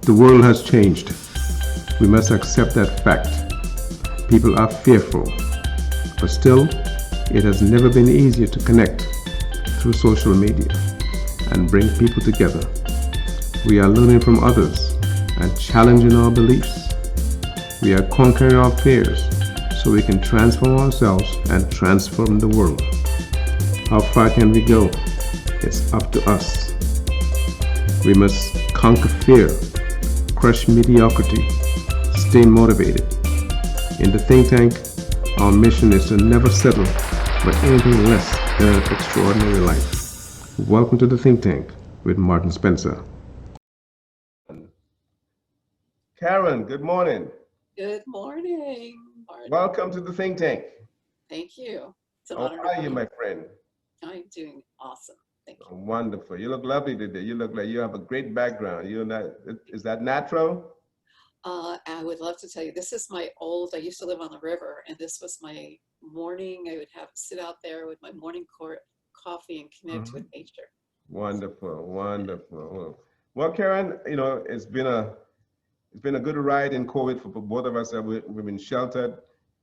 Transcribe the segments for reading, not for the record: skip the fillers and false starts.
The world has changed. We must accept that fact. People are fearful, but still, it has never been easier to connect through social media and bring people together. We are learning from others and challenging our beliefs. We are conquering our fears so we can transform ourselves and transform the world. How far can we go? It's up to us. We must conquer fear, crush mediocrity, stay motivated. In the think tank, our mission is to never settle for anything less than an extraordinary life. Welcome to the think tank with Martin Spencer. Karen, good morning. Good morning, Martin. Welcome to the think tank. Thank you. It's an How honor are to you, be my here. friend? I'm doing awesome. Thank you. Wonderful. You look lovely today. You look like you have a great background. You're not, is that natural? I would love to tell you, this is my old, I used to live on the river, and this was my morning. I would have sit out there with my morning coffee and connect with Mhm. nature. Wonderful, wonderful. Well, Karen, it's been a good ride in COVID for both of us. We've been sheltered,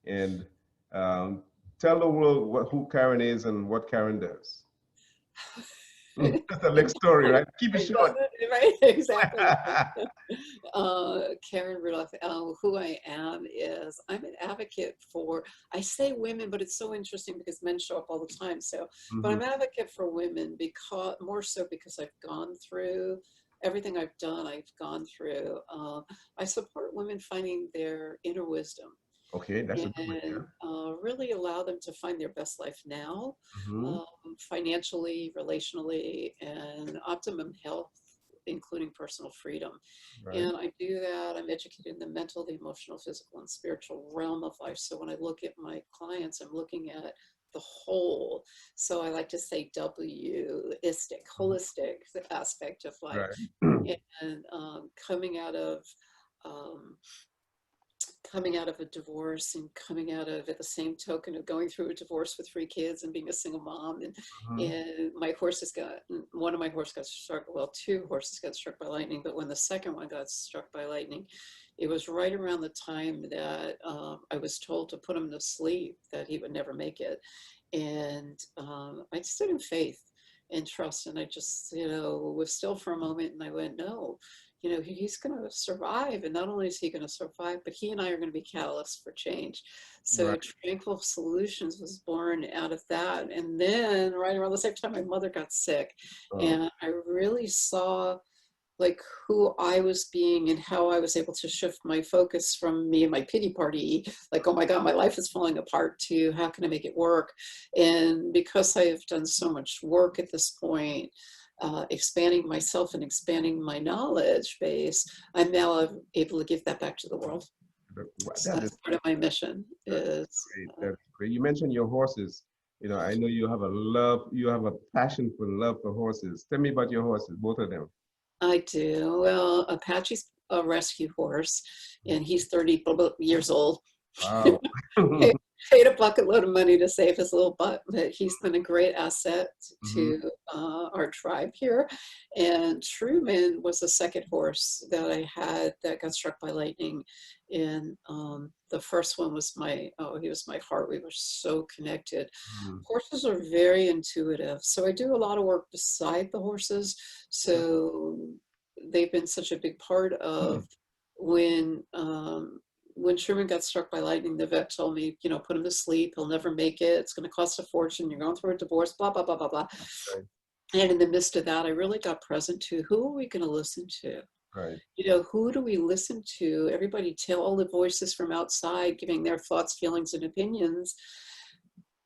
and um, tell the world who Karen is and what Karen does. That's a big story, right? Keep it Right, short. doesn't it? Right, exactly. Karen Rudolph, who I am is I'm an advocate for, I say women, but it's so interesting because men show up all the time. So, but Mhm. I'm an advocate for women because more so because I've gone through everything I've done, I've gone through. I support women finding their inner wisdom Okay, that's a good one. and really allow them to find their best life now, Hmm. financially, relationally, and optimum health, including personal freedom. Right. And I do that. I'm educated in the mental, the emotional, physical, and spiritual realm of life. So when I look at my clients, I'm looking at the whole. So I like to say holistic aspect of life. Right. And um, coming out of a divorce and coming out of at the same token of going through a divorce with 3 kids and being a single mom Mhm. and my horses got one of my horses got struck, well, 2 horses got struck by lightning, but when the second one got struck by lightning, it was right around the time that I was told to put him to sleep, that he would never make it. And I stood in faith and trust, and I just was still for a moment, and I went, no, he's going to survive. And not only is he going to survive, but he and I are going to be catalysts for change. So Right. Tranquil Solutions was born out of that. And then right around the same time, my mother got sick. Oh, And I really saw like who I was being and how I was able to shift my focus from me and my pity party, like, oh my God, my life is falling apart, to how can I make it work? And because I have done so much work at this point, expanding myself and expanding my knowledge base, I'm now able to give that back to the world. So that is that's part of my mission that is is, great. That's great. You mentioned your horses. I know you have a passion for love for horses. Tell me about your horses, both of them. I do. Well, Apache's a rescue horse, and he's 30 years old. Wow. Paid a bucket load of money to save his little butt, but he's been a great asset Hmm. to our tribe here. And Truman was the second horse that I had that got struck by lightning. And the first one was he was my heart. We were so connected. Horses are very intuitive. So I do a lot of work beside the horses. So they've been such a big part of when when Truman got struck by lightning, the vet told me, put him to sleep. He'll never make it. It's going to cost a fortune. You're going through a divorce, blah, blah, blah, blah, blah. Right. And in the midst of that, I really got present to who are we going to listen to? Right. Who do we listen to? Everybody tell all the voices from outside giving their thoughts, feelings, and opinions.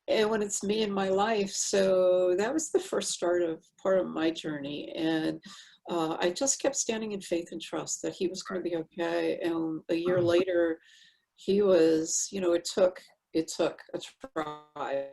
And when it's me in my life, so that was the first part of my journey. And I just kept standing in faith and trust that he was going to be okay. And a year later, he was, it took a try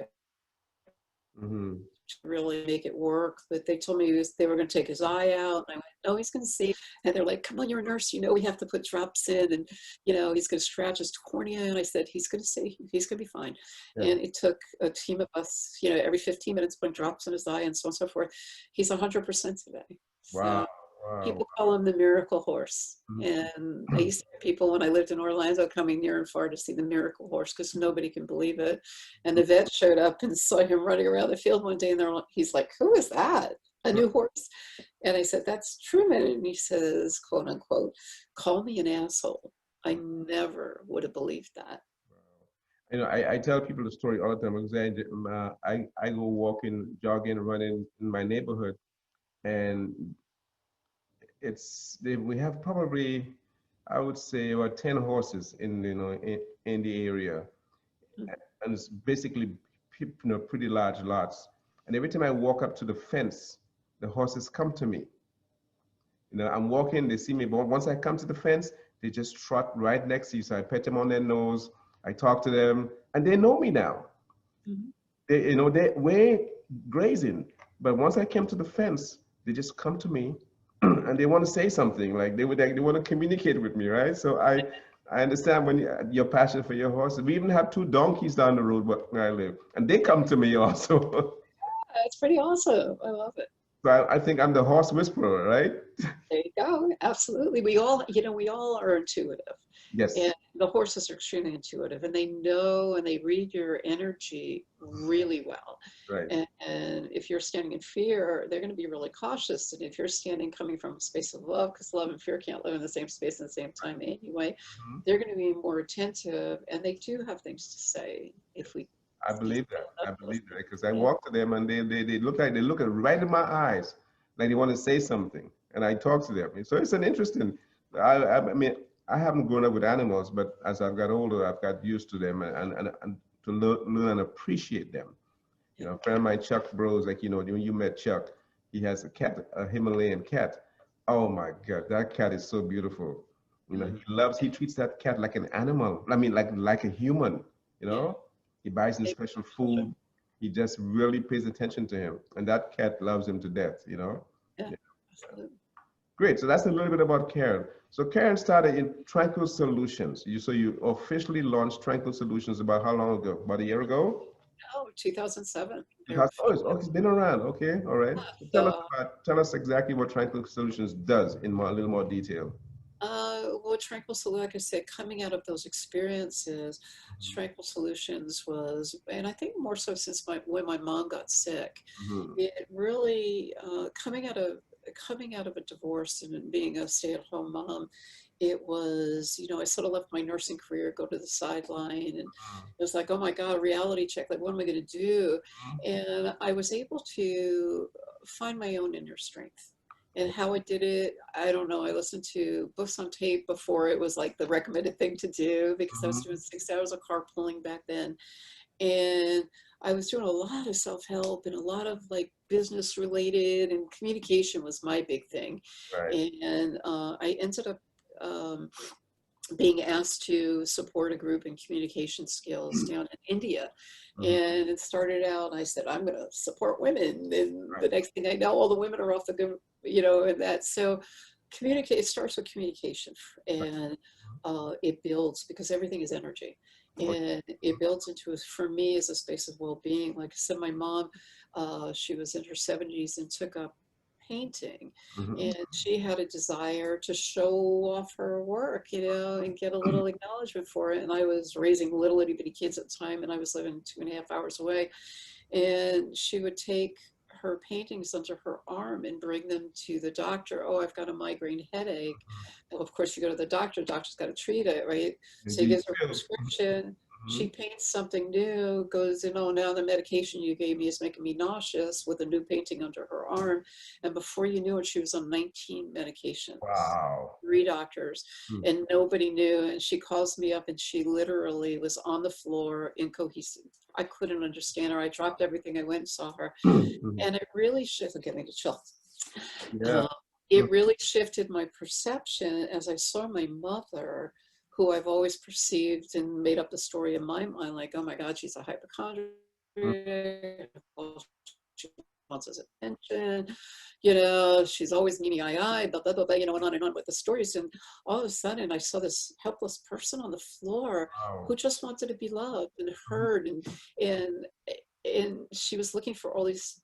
Hmm. to really make it work. But they told me they were going to take his eye out. And I went, no, he's going to see. And they're like, come on, you're a nurse. We have to put drops in, and, he's going to scratch his cornea. And I said, he's going to see. He's going to be fine. Yeah. And it took a team of us, every 15 minutes, putting drops in his eye and so on and so forth. He's 100% today. Wow. So, Wow. Wow. People call him the miracle horse. Mhm. And I used to have people when I lived in Orlando coming near and far to see the miracle horse because nobody can believe it. And the vet showed up and saw him running around the field one day, and he's like, "Who is that? A new horse?" And I said, "That's Truman." And he says, quote unquote, "Call me an asshole. I never would have believed that." You know, I tell people the story all the time because I go walking, jogging, running in my neighborhood, and we have probably, I would say, about 10 horses in in the area, and it's basically pretty large lots. And every time I walk up to the fence, the horses come to me. You know, I'm walking, they see me, but once I come to the fence, they just trot right next to you. So I pet them on their nose, I talk to them, and they know me now. Mhm. They're way grazing, but once I came to the fence, they just come to me, and they want to say something, like they want to communicate with me, right? So I understand when your passion for your horses. We even have two donkeys down the road where I live, and they come to me also. It's pretty awesome. I love it. So I think I'm the horse whisperer, right? There you go. Absolutely. We all are intuitive. Yes, And the horses are extremely intuitive, and they know and they read your energy really well. right. And if you're standing in fear, they're going to be really cautious. And if you're standing coming from a space of love, because love and fear can't live in the same space at the same time anyway, Mhm. they're going to be more attentive, and they do have things to say if we I be believe that. still enough I to believe listen. that because I Yeah. walk to them and they look at right in my eyes, like they want to say something, and I talk to them. So it's an interesting. I mean, I haven't grown up with animals, but as I've got older, I've got used to them and to learn and appreciate them. You know, a friend of mine, Chuck Bros, like when you met Chuck, he has a cat, a Himalayan cat. Oh my God, that cat is so beautiful. You know, Mm, he treats that cat like an animal. I mean, like a human. You yeah. know, he buys him Maybe special children. food. He just really pays attention to him, and that cat loves him to death. You know. Yeah. Yeah. Absolutely. Great. So that's a little bit about Karen. So Karen started in Tranquil Solutions. You officially launched Tranquil Solutions about how long ago? About a year ago? Oh, 2007. It's been around. Okay, all right. So So, tell us exactly what Tranquil Solutions does in a little more detail. well, Tranquil Solutions, like I said, coming out of those experiences, Tranquil Solutions was, and I think more so since when my mom got sick, Hmm. it really coming out of a divorce and being a stay-at-home mom, it was, I sort of left my nursing career, go to the sideline, and it was like, oh my God, reality check, like what am I going to do? And I was able to find my own inner strength. And how I did it, I don't know. I listened to books on tape before it was like the recommended thing to do because I was doing 6 hours of carpooling back then. And I was doing a lot of self-help and a lot of like business related, and communication was my big thing. Right. And I ended up being asked to support a group in communication skills down in India. Mhm. And it started out, I said, I'm going to support women. And Right. the next thing I know, all the women are off the good, and that. So communicate, it starts with communication, Right. and it builds because everything is energy. Okay. And it builds into, for me, as a space of well-being. Like I said, my mom, she was in her 70s and took up painting, Mhm. and she had a desire to show off her work, and get a little acknowledgement for it. And I was raising little itty bitty kids at the time, and I was living 2.5 hours away. And she would take her paintings under her arm and bring them to the doctor. Oh, I've got a migraine headache. Well, of course, you go to the doctor's got to treat it, right? And So do he you gives her a feel? prescription. She Mhm. paints something new, goes, now the medication you gave me is making me nauseous, with a new painting under her arm. And before you knew it, she was on 19 medications, Wow. 3 doctors, Mhm. and nobody knew. And she calls me up, and she literally was on the floor, incohesive. I couldn't understand her. I dropped everything. I went and saw her. Mhm. And it really shifted, getting the chills. Yeah. Uh, it really shifted my perception as I saw my mother, who I've always perceived and made up the story in my mind, like, oh my God, she's a hypochondriac. She wants his attention, she's always meeny eye, blah, blah, blah, blah, and on with the stories. And all of a sudden, I saw this helpless person on the floor Wow. who just wanted to be loved and Mhm. heard. And she was looking for all these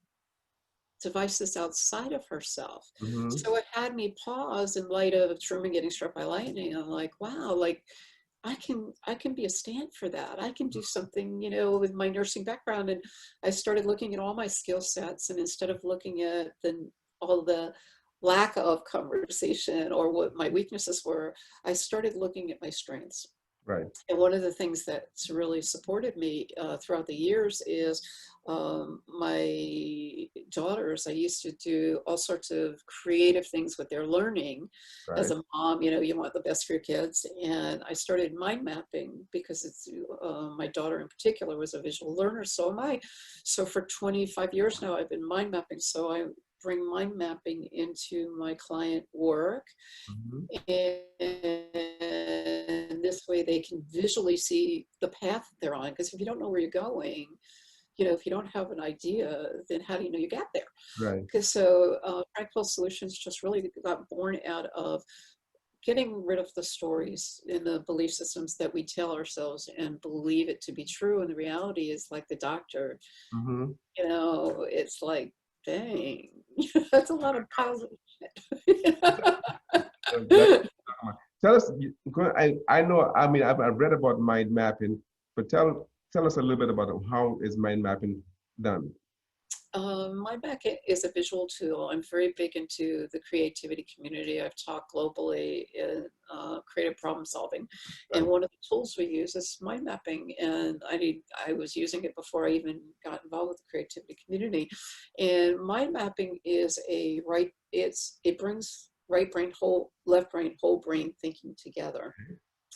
devices outside of herself. Mm-hmm. So it had me pause in light of Truman getting struck by lightning. I'm like, wow, like I can be a stand for that. I can do something, you know, with my nursing background. And I started looking at all my skill sets, and instead of looking at all the lack of conversation or what my weaknesses were, I started looking at my strengths. Right. And one of the things that's really supported me throughout the years is my daughters. I used to do all sorts of creative things with their learning. As Right. a mom, you know, you want the best for your kids. And I started mind mapping because it's my daughter in particular was a visual learner. So am I. So for 25 years now, I've been mind mapping. So I bring mind mapping into my client work, Mm-hmm. and this way they can visually see the path they're on. Because if you don't know where you're going, you know, if you don't have an idea, then how do you know you got there? Right. Because so Tranquil Solutions just really got born out of getting rid of the stories and the belief systems that we tell ourselves and believe it to be true. And the reality is like the doctor, Mm-hmm. you know, it's like, dang, that's a lot of positive shit. Exactly. Tell us. I know. I mean, I've read about mind mapping, but tell us a little bit about how is mind mapping done. My back is a visual tool. I'm very big into the creativity community. I've taught globally in creative problem solving. And Right. one of the tools we use is mind mapping. And I was using it before I even got involved with the creativity community. And mind mapping is it brings right brain, left brain, whole brain thinking together.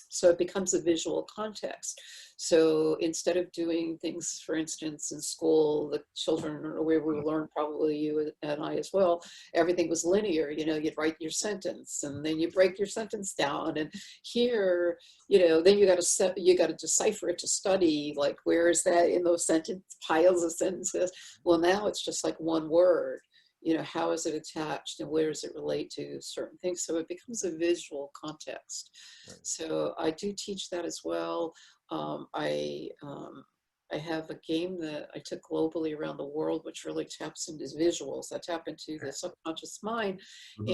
So it becomes a visual context. So instead of doing things, for instance, in school, the children, or where we learned, probably you and I as well, everything was linear. You know, you'd write your sentence and then you break your sentence down. And here, you know, then you got to decipher it to study, like, where is that in those piles of sentences? Well, now it's just like one word. You know, how is it attached and where does it relate to certain things? So it becomes a visual context. Right. So I do teach that as well. Um, I um, I have a game that I took globally around the world, which really taps into visuals. I tap into the subconscious mind, Mm-hmm.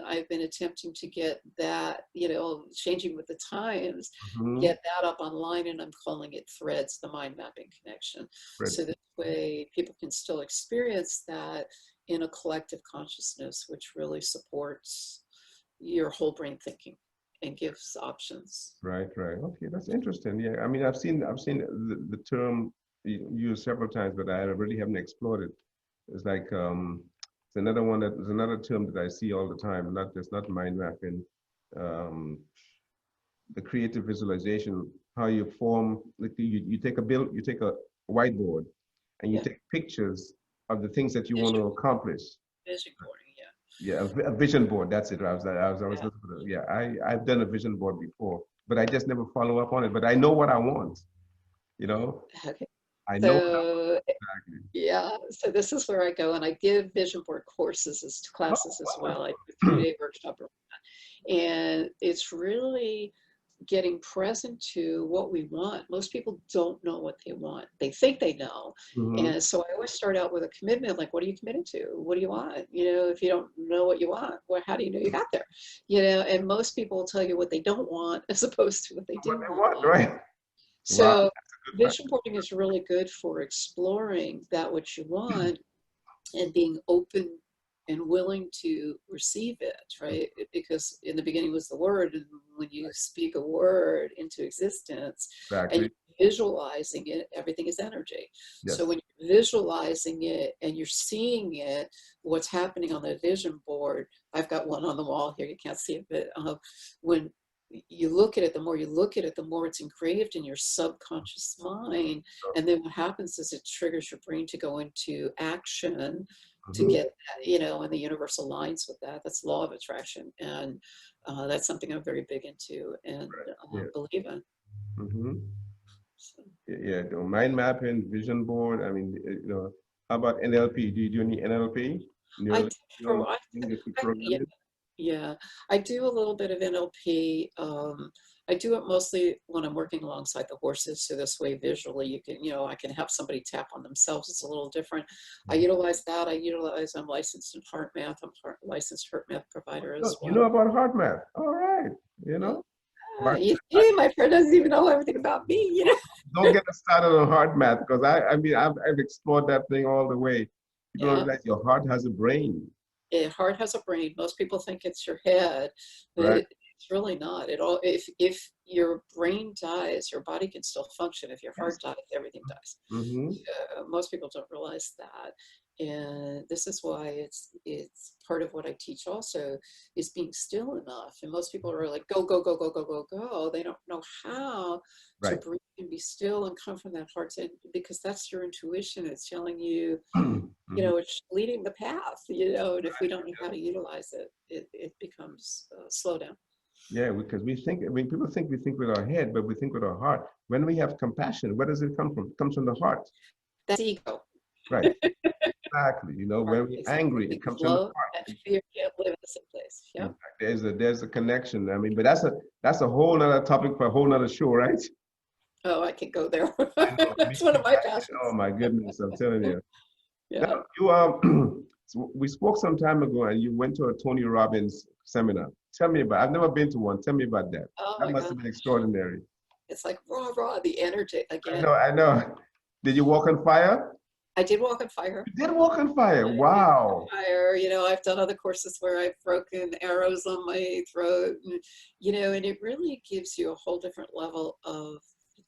and I've been attempting to get that, you know, changing with the times, Mm-hmm. get that up online, and I'm calling it Threads, the mind mapping connection. Right. So this way, people can still experience that in a collective consciousness, which really supports your whole brain thinking and gives options. Right. Right. Okay, that's interesting. Yeah. I mean, I've seen the term used several times, but I really haven't explored it. It's like it's another one that is another term that I see all the time. Not mind mapping. Um, the creative visualization, how you form, like you take a whiteboard and you Yeah, take pictures of the things that you want vision, to accomplish. vision boarding. Yeah, Yeah, a vision board. That's it. I was yeah. looking for yeah, I've done a vision board before, but I just never follow up on it. But I know what I want, you know, Okay. I know what I want So exactly. yeah, so this is where I go, and I give vision board courses as Oh, classes as well. I do a wow. 3-day workshop, and it's really getting present to what we want. Most people don't know what they want. They think they know. Hmm. And so I always start out with a commitment, like, what are you committed to? What do you want? You know, if you don't know what you want, well, how do you know you got there? You know, and most people will tell you what they don't want as opposed to what they What do they want. want, right? Wow, So good fact. vision boarding is really good for exploring that what you want and being open and willing to receive it, right? Because in the beginning was the word, and when you speak a word into existence and Exactly. you're visualizing it, everything is energy. So Yes. when you're visualizing it and you're seeing it, what's happening on the vision board, I've got one on the wall here, you can't see it, but when you look at it, the more you look at it, the more it's engraved in your subconscious mind. And then what happens is it triggers your brain to go into action to Hmm. get that, you know, and the universe aligns with that. That's law of attraction. And that's something I'm very big into and Yeah. believe in. Hmm. So Yeah. The mind mapping, vision board. I mean, how about NLP? Do you do any NLP? I Neuro did neural pro, linguistic yeah, programming? yeah, I do a little bit of NLP. I do it mostly when I'm working alongside the horses. So this way, visually, you can, I can have somebody tap on themselves. It's a little different. I utilize that. I'm licensed in heart math. I'm licensed heart math provider as You well. know about heart math. All right. You know, heart, You see, my friend doesn't even know everything about me. don't get us started on heart math because I mean, I've explored that thing all the way. People don't Yeah. realize your heart has a brain, Heart has a brain. Most people think it's your head, but right? it's really not. It all if your brain dies, your body can still function. If your Yes. heart dies, everything dies. Mm-hmm. Most people don't realize that, and this is why it's part of what I teach. Also, is being still enough. And most people are like, go go go go go go go. They don't know how to Right. breathe and be still and come from that heart center, because that's your intuition. It's telling you, Mhm. it's leading the path, and if we don't know how to utilize it, it becomes slow down. Yeah, because we think, I mean, people think we think with our head, but we think with our heart. When we have compassion, where does it come from? It comes from the heart, That's ego. right? Exactly. You know, Heart when we're is angry, it because comes from the love and heart. fear can't live in the same place. Yep. There's a connection. I mean, but that's a whole nother topic for a whole nother show, right? Oh, I can go there. I know, me That's one too. of my Oh passions. my goodness, I'm telling you. Now Yeah. you so we spoke some time ago, and you went to a Tony Robbins seminar. Tell me about. I've never been to one. Tell me about that. Oh That my must God. have been extraordinary. It's like raw, raw, the energy I again. know. I know. Did you walk on fire? I did walk on fire. You did walk on fire. I did walk Wow. on fire. I've done other courses where I've broken arrows on my throat, and it really gives you a whole different level of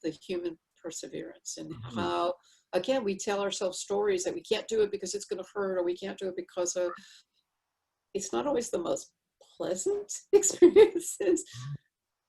the human perseverance and Mhm. how, again, we tell ourselves stories that we can't do it because it's going to hurt, or we can't do it because of, it's not always the most pleasant experiences,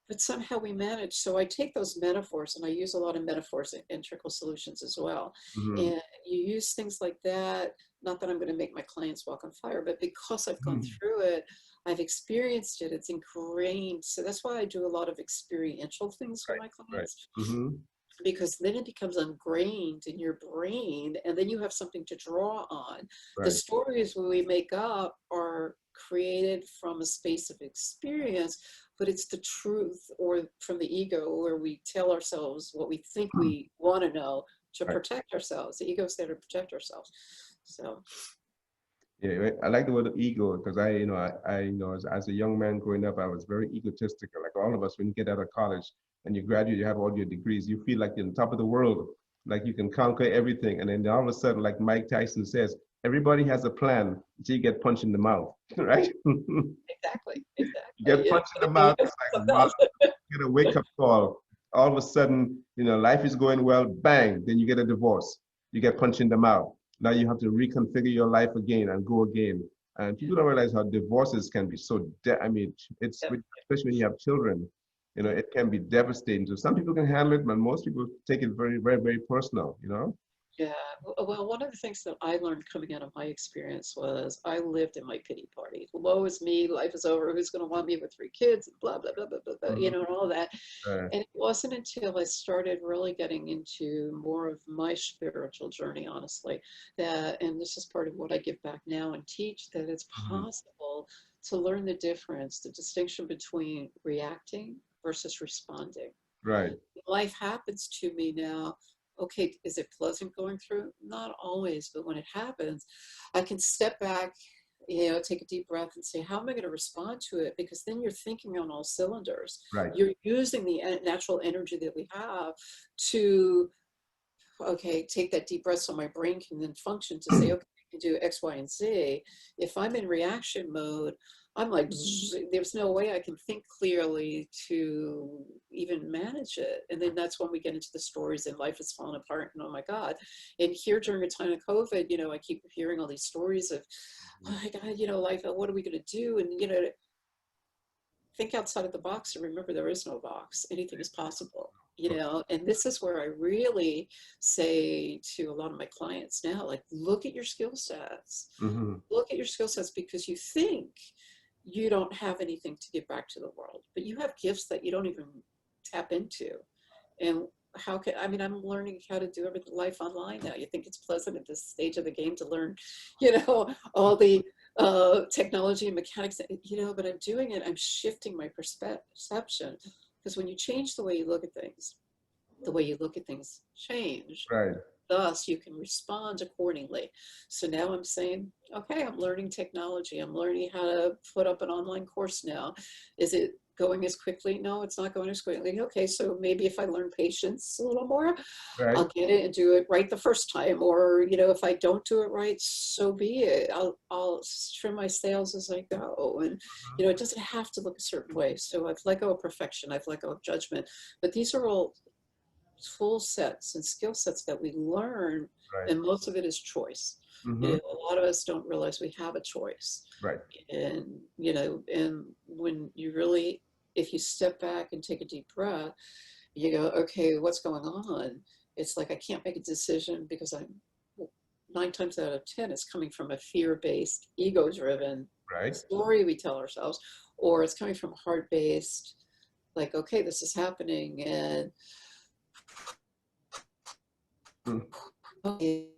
but somehow we manage. So I take those metaphors, and I use a lot of metaphors in Tranquil Solutions as well. Mhm. And you use things like that, not that I'm going to make my clients walk on fire, but because I've gone Mhm. through it, I've experienced it, it's ingrained. So that's why I do a lot of experiential things with Right. my Right. clients, Mhm. because then it becomes ingrained in your brain, and then you have something to draw on. The Right. stories we make up are created from a space of experience, but it's the truth, or from the ego, where we tell ourselves what we think we want to know to Right. protect ourselves. The ego's there to protect ourselves. So Yeah, right. I like the word ego because as a young man growing up, I was very egotistical. Like all of us, when you get out of college and you graduate, you have all your degrees, you feel like you're on top of the world, like you can conquer everything. And then all of a sudden, like Mike Tyson says, everybody has a plan until you get punched in the mouth, right? You exactly, exactly. get punched in the Then you mouth, go it's like, something wow, else. you get a wake up call. All of a sudden, life is going well, bang, then you get a divorce. You get punched in the mouth. Now you have to reconfigure your life again and go again. And people don't realize how divorces can be so, I mean, Yeah. especially when you have children, it can be devastating. So some people can handle it, but most people take it very, very, very personal. Yeah, well, one of the things that I learned coming out of my experience was I lived in my pity party. Woe is me, life is over, who's going to want me with 3 kids, blah, blah, blah, blah, blah, blah, Mhm. and all that. Uh, And it wasn't until I started really getting into more of my spiritual journey, honestly, and this is part of what I give back now and teach, that it's mhm. possible to learn the difference, the distinction between reacting versus responding. Right, Life happens to me now. Okay, is it pleasant going through? Not always, but when it happens, I can step back, take a deep breath and say, how am I going to respond to it? Because then you're thinking on all cylinders. right. You're using the natural energy that we have to, okay, take that deep breath so my brain can then function to say, okay, I can do X, Y, and Z. If I'm in reaction mode, I'm like, there's no way I can think clearly to even manage it. And then that's when we get into the stories and life is falling apart and oh my God. And here during a time of COVID, I keep hearing all these stories of, oh my God, life, what are we going to do? And, think outside of the box and remember there is no box. Anything is possible, and this is where I really say to a lot of my clients now, like, look at your skill sets. Hmm. Look at your skill sets, because you think you don't have anything to give back to the world, but you have gifts that you don't even tap into. And how can, I mean, I'm learning how to do everything life online now. You think it's pleasant at this stage of the game to learn, all the technology and mechanics, but I'm doing it. I'm shifting my perception. Because when you change the way you look at things, the way you look at things change. Right. Thus, you can respond accordingly. So now I'm saying, okay, I'm learning technology. I'm learning how to put up an online course now. Is it going as quickly? No, it's not going as quickly. Okay, so maybe if I learn patience a little more, Right. I'll get it and do it right the first time. Or, if I don't do it right, so be it. I'll trim my sails as I go. And, it doesn't have to look a certain way. So I've let go of perfection. I've let go of judgment. But these are all tool sets and skill sets that we learn, Right. and most of it is choice. Mm-hmm. A lot of us don't realize we have a choice. Right. And and when you really, if you step back and take a deep breath, you go, okay, what's going on? It's like I can't make a decision because I'm 9 times out of 10 it's coming from a fear-based, ego-driven Right. story we tell ourselves, or it's coming from a heart-based, like, okay, this is happening, and okay,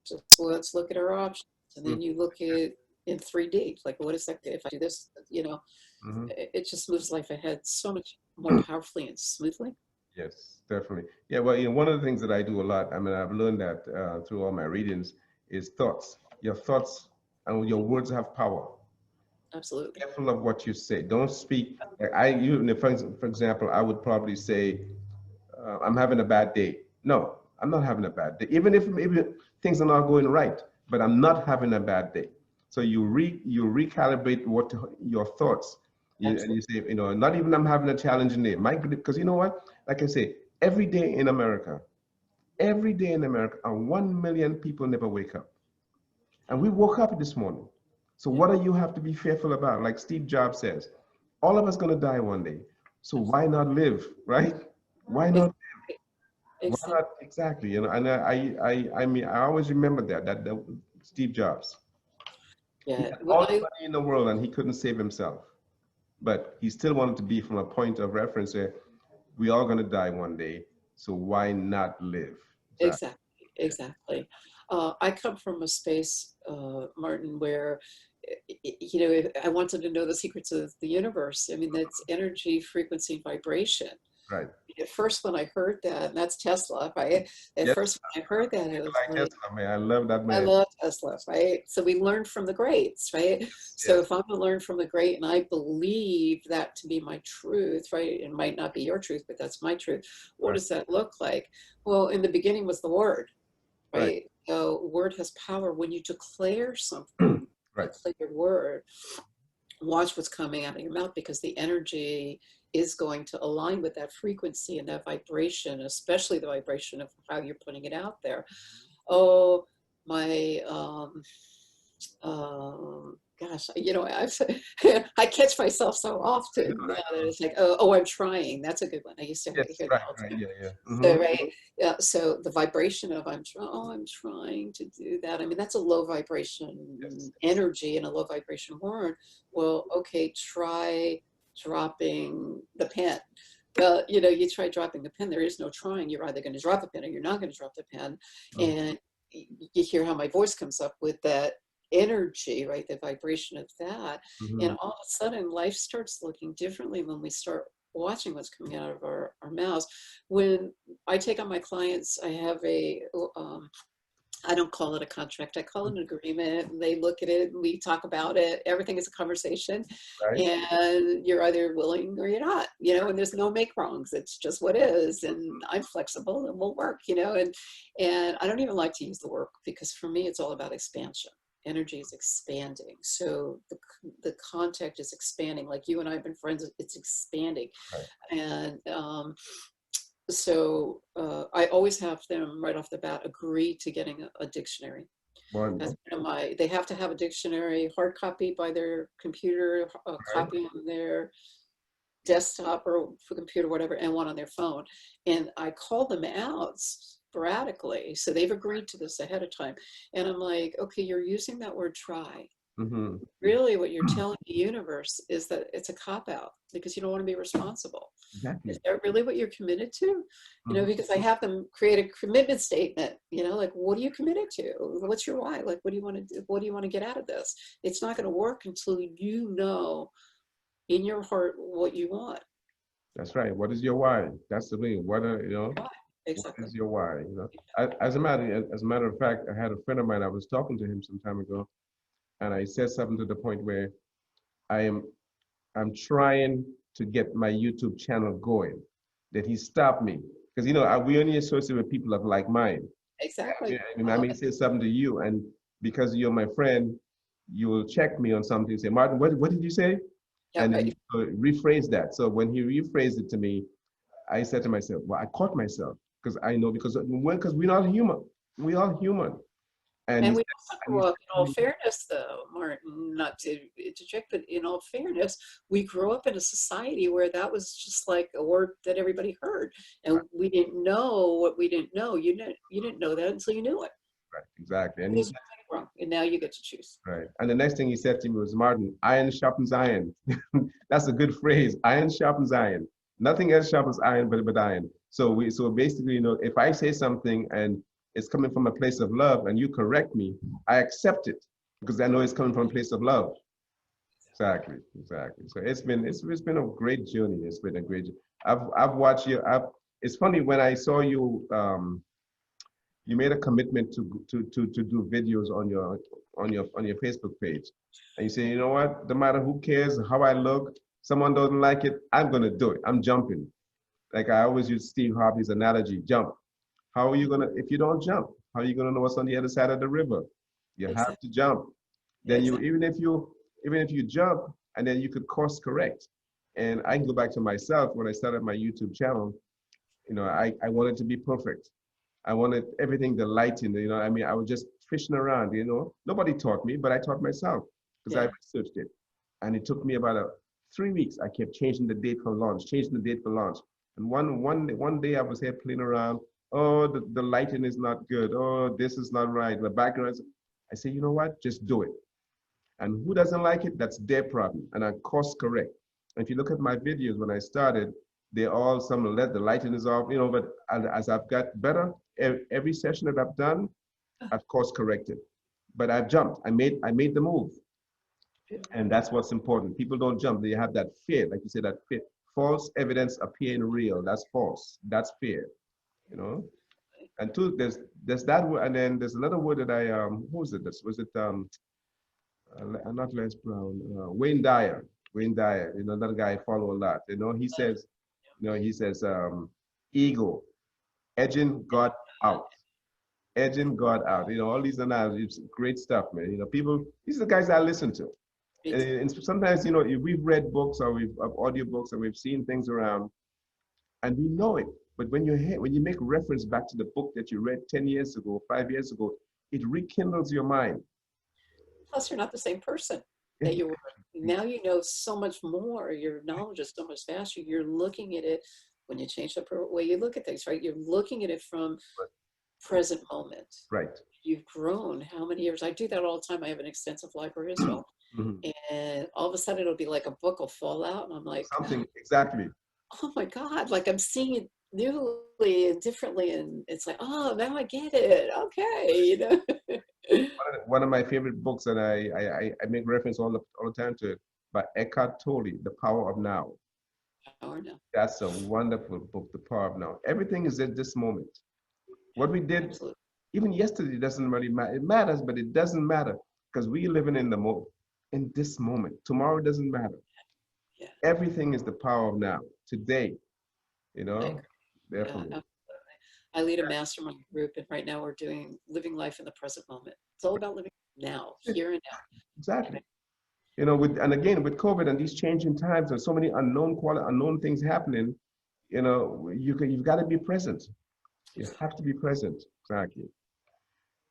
so let's look at our options. And then you look at in 3D, like, what is that if I do this? It just moves life ahead so much more powerfully and smoothly. Yes, definitely. Yeah, well, one of the things that I do a lot, I mean, I've learned that through all my readings, is thoughts. Your thoughts and your words have power. Absolutely. Careful of what you say. Don't speak. Like for example, I would probably say, I'm having a bad day. No, I'm not having a bad day. Even if maybe things are not going right, but I'm not having a bad day. So you recalibrate your thoughts. And you say, not even I'm having a challenging day. Because you know what? Like I say, every day in America, and 1 million people never wake up. And we woke up this morning. So what do you have to be fearful about? Like Steve Jobs says, all of us going to die one day. So why not live, right? Why not? Why not? Exactly. And I mean, I always remember that Steve Jobs. He Yeah. had all the money in the world and he couldn't save himself. But he still wanted to be from a point of reference where we all going to die one day. So why not live? Exactly. I come from a space, Martin, where I wanted to know the secrets of the universe. I mean, that's energy, frequency, and vibration. Right. At first, when I heard that, and that's Tesla, right? At Yes. first, when I heard that, it was like, Tesla, man. I love that man. I love Tesla, right? So we learned from the greats, right? So if I'm going to learn from the great, and I believe that to be my truth, right? It might not be your truth, but that's my truth. What does that look like? Well, in the beginning was the word, right? So word has power. When you declare something, declare your word, watch what's coming out of your mouth, because the energy is going to align with that frequency and that vibration, especially the vibration of how you're putting it out there. Oh, my, gosh, I catch myself so often that it's like, oh, I'm trying. That's a good one. I used to hear that all the time. So, so the vibration of I'm trying to do that. I mean, that's a low vibration energy and a low vibration word. Well, okay, try dropping the pen. Well, you try dropping the pen. There is no trying. You're either going to drop the pen or you're not going to drop the pen. And you hear how my voice comes up with that energy, right? The vibration of that. And all of a sudden, life starts looking differently when we start watching what's coming out of our mouths. When I take on my clients, I have I don't call it a contract. I call it an agreement. They look at it, we talk about it. Everything is a conversation, and you're either willing or you're not, and there's no make wrongs. It's just what is. And I'm flexible and we'll work, and I don't even like to use the word, because for me, it's all about expansion. Energy is expanding. So the contact is expanding. Like you and I have been friends, it's expanding. And, so I always have them right off the bat agree to getting a dictionary. They have to have a dictionary, hard copy by their computer, a copy on their desktop or computer, whatever, and one on their phone. And I call them out sporadically. So they've agreed to this ahead of time. And I'm like, okay, you're using that word try. Really what you're telling the universe is that it's a cop-out, because you don't want to be responsible. Is that really what you're committed to? Because I have them create a commitment statement, like, what are you committed to? What's your why? Like, what do you want to do? What do you want to get out of this? It's not going to work until you know in your heart what you want. That's right. What is your why? That's the thing. What are, you know, Why? what Exactly. is your why? You know, as a matter of fact, I had a friend of mine. I was talking to him some time ago, and I said something to the point where I am I'm trying to get my YouTube channel going. That he stopped me because you know we only associate with people of like mind. Exactly. I I love may it. say something to you, and because you're my friend, you will check me on something. Say, Martin, what did you say? Yeah, And then right. rephrase that. So when he rephrased it to me, I said to myself, well, I caught myself because I know because we're not human. We are human. And And he we said, also and he grew up, in all said, fairness, though, Martin, not to interject, but in all fairness, we grew up in a society where that was just like a word that everybody heard, and we didn't know what we didn't know. You didn't know that until you knew it. right, exactly. And he This said, was wrong, and now you get to choose. right. And the next thing he said to me was, Martin, iron sharpens iron. That's a good phrase. Iron sharpens iron. Nothing else sharpens iron but iron. So basically, you know, if I say something and it's coming from a place of love and you correct me, I accept it because I know it's coming from a place of love. Exactly, exactly. So it's been a great journey. It's been a great. I've watched you. It's funny when I saw you. You made a commitment to do videos on your Facebook page, and you say, you know what? No matter who cares how I look, someone doesn't like it, I'm gonna do it. I'm jumping. Like I always use Steve Harvey's analogy: jump. How are you gonna if you don't jump? How are you gonna know what's on the other side of the river? You have Exactly. to jump. Then you Exactly. even if you jump and then you could course correct. And I can go back to myself when I started my YouTube channel. You know, I wanted to be perfect. I wanted everything to lighten. You know, I mean, I was just fishing around. You know, nobody taught me, but I taught myself because I Yeah. researched it. And it took me about 3 weeks. I kept changing the date for launch, changing the date for launch. And one day I was here playing around. Oh, the lighting is not good. Oh, this is not right. The background. I say, you know what? Just do it. And who doesn't like it, that's their problem. And I course correct. And if you look at my videos when I started, they all some let the lighting is off, you know, but as I've got better, every session that I've done, I've course corrected. But I've jumped. I made the move. And that's what's important. People don't jump. They have that fear, like you said, that fear. False evidence appearing real. That's false. That's fear, you know. And two, there's that word, and then there's another word that I who was it? This was it not Les Brown, Wayne Dyer. Wayne Dyer, you know, another guy I follow a lot. You know, he says, ego, edging God out, edging God out. You know, all these analogies, great stuff, man. You know, people, these are the guys I listen to. Me too. And sometimes, you know, if we've read books or we've audio books and we've seen things around and we know it. But when you make reference back to the book that you read 10 years ago, 5 years ago, it rekindles your mind. Plus, you're not the same person that It, you were. Now you know so much more. Your knowledge is so much faster. You're looking at it when you change the way you look at things, right? You're looking at it from present moment. right. You've grown how many years? I do that all the time. I have an extensive library as well. Mhm. And all of a sudden it'll be like a book will fall out and I'm like, Something exactly. oh my God, like I'm seeing it newly and differently. And it's like, oh, now I get it. Okay. One of my favorite books, and I make reference all the time to it, by Eckhart Tolle, The Power of Now. Or no, That's a wonderful book, The Power of Now. Everything is at this moment. What we did absolutely. even yesterday doesn't really matter. It matters, but it doesn't matter because we living in the moment, in this moment. Tomorrow doesn't matter. Yeah, Everything is the power of now, today. You I know, agree. Yeah, definitely. absolutely. I lead a mastermind group, and right now we're doing living life in the present moment. It's all about living now, here and now. Exactly. You know, and again with COVID and these changing times, there's so many unknown things happening. You know, you've got to be present. You have to be present. Exactly.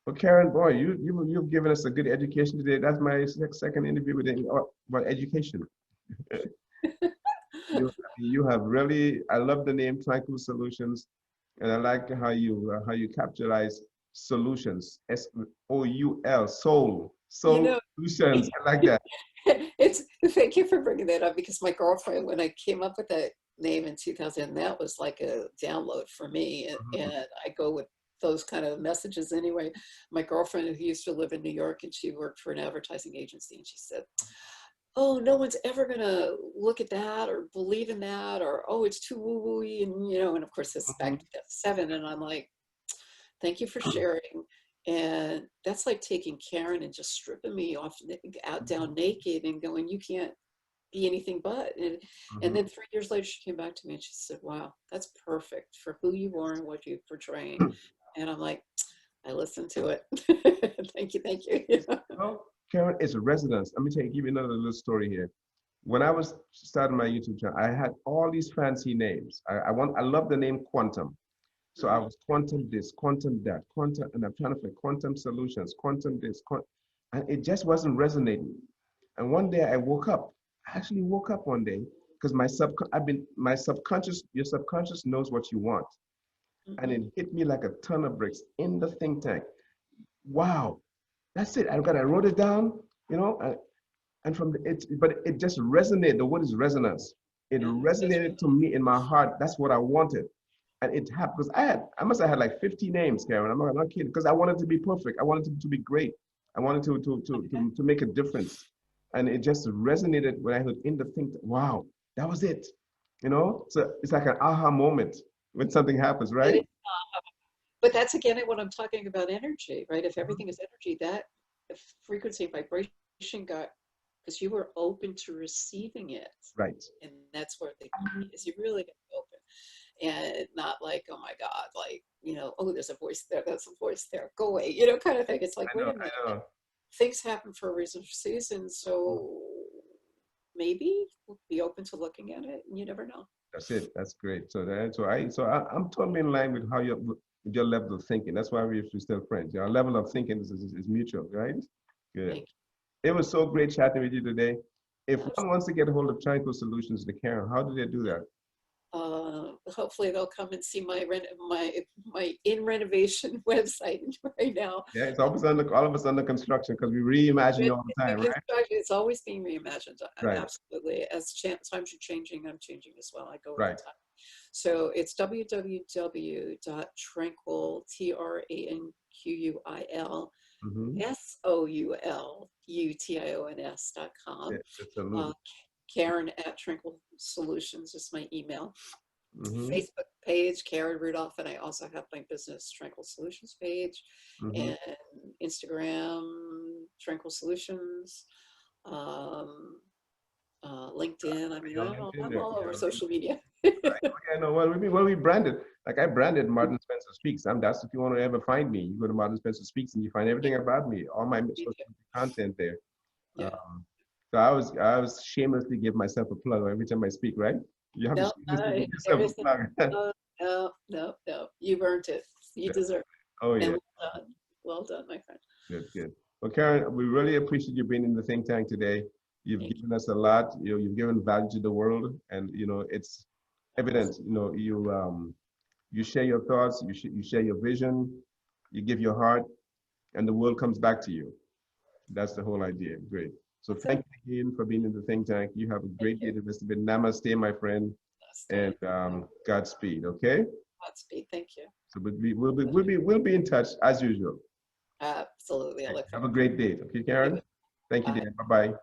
Well, Karen, boy, you've given us a good education today. That's my second interview with you about education. You have really. I love the name Tranquil Solutions, and I like how you capitalize solutions. Soul You know, solutions. I like that. it's thank you for bringing that up because my girlfriend, when I came up with that name in 2000, that was like a download for me. Mhm. And I go with those kind of messages anyway. My girlfriend who used to live in New York and she worked for an advertising agency, and she said, oh, no one's ever gonna look at that or believe in that, or oh, it's too woo-woo-y, and and of course this back Mhm. to seven, and I'm like, thank you for sharing. And that's like taking Karen and just stripping me off out down naked and going, you can't be anything but. And Mhm. then 3 years later, she came back to me and she said, wow, that's perfect for who you are and what you're portraying. And I'm like, I listened to it. Thank you, thank you. Well, Karen, it's a resonance. Let me give you another little story here. When I was starting my YouTube channel, I had all these fancy names. I love the name Quantum. So I Mhm. was quantum this, quantum that, quantum, and I'm trying to find quantum solutions, quantum this, and it just wasn't resonating. And one day I woke up. I actually woke up one day because my subconscious, your subconscious knows what you want, and it Mhm. hit me like a ton of bricks in the think tank. Wow, that's it. I wrote it down, you know, and from but it just resonated. The word is resonance. It Yeah, it does. resonated to me in my heart. That's what I wanted. And it happened because I must have had like 50 names, Karen. I'm not kidding, because I wanted to be perfect. I wanted to be great. I wanted Okay. to make a difference. And it just resonated when I heard in the think, wow, that was it. You know? So it's like an aha moment when something happens, It right? is, but that's again what I'm talking about energy, right? If Mhm. everything is energy, that frequency vibration got, because you were open to receiving it. Right. And that's where the key is. You really got to open and not like, oh my God, like, oh, there's a voice there, there's a voice there, go away, kind of thing. It's like, I wait know, a minute, I know. things happen for a reason, for season. So maybe we'll be open to looking at it, and you never know. That's it. That's great. I'm totally in line with with your level of thinking. That's why we're still friends. Our level of thinking is mutual, right? Good. Thank It was so great chatting with you today. If you. one wants to get a hold of Tranquil Solutions, the Karen, how do they do that? Hopefully they'll come and see my in renovation website right now. Yeah, it's always under all of us under construction because we reimagine you all the time, right? It's always being reimagined. Right, Absolutely. As times are changing, I'm changing as well. I go with the right. time. So it's www.tranquil, Tranquil, Mm-hmm. SOULutins.com. It's Uh, alluded. Karen at Tranquil Solutions is my email. Mm-hmm. Facebook page, Karen Rudolph, and I also have my business Tranquil Solutions page, Mm-hmm. and Instagram, Tranquil Solutions, um, LinkedIn. I mean, You're on LinkedIn I'm there. all over Yeah, right. social media. Right. Oh, yeah, no, well, we branded. Like I branded Martin Spencer Speaks. That's if you want to ever find me, you go to Martin Spencer Speaks and you find everything about me, all my Me social too. media content there. Yeah. So I was shamelessly give myself a plug every time I speak, right? You have to No, shamelessly give there yourself a isn't. plug. No, no, no. You've earned it. You Yeah. deserve Oh it. And yeah, well done. Well done, my friend. good, good. Well, Karen, we really appreciate you being in the think tank today. You've Thank given us a lot. You've given value to the world, and it's you. evident. You share your thoughts, you share your vision, you give your heart, and the world comes back to you. That's the whole idea. Great. So That's it. thank you again for being in the think tank. You have a Thank great you. day to rest of it. Namaste, my friend, and Stay. Godspeed. Okay. Godspeed. Thank you. So we'll be in touch as usual. Absolutely. I Okay. look Have a forward to great day. Okay, it. Karen. Thank you, Bye. dear. Bye bye.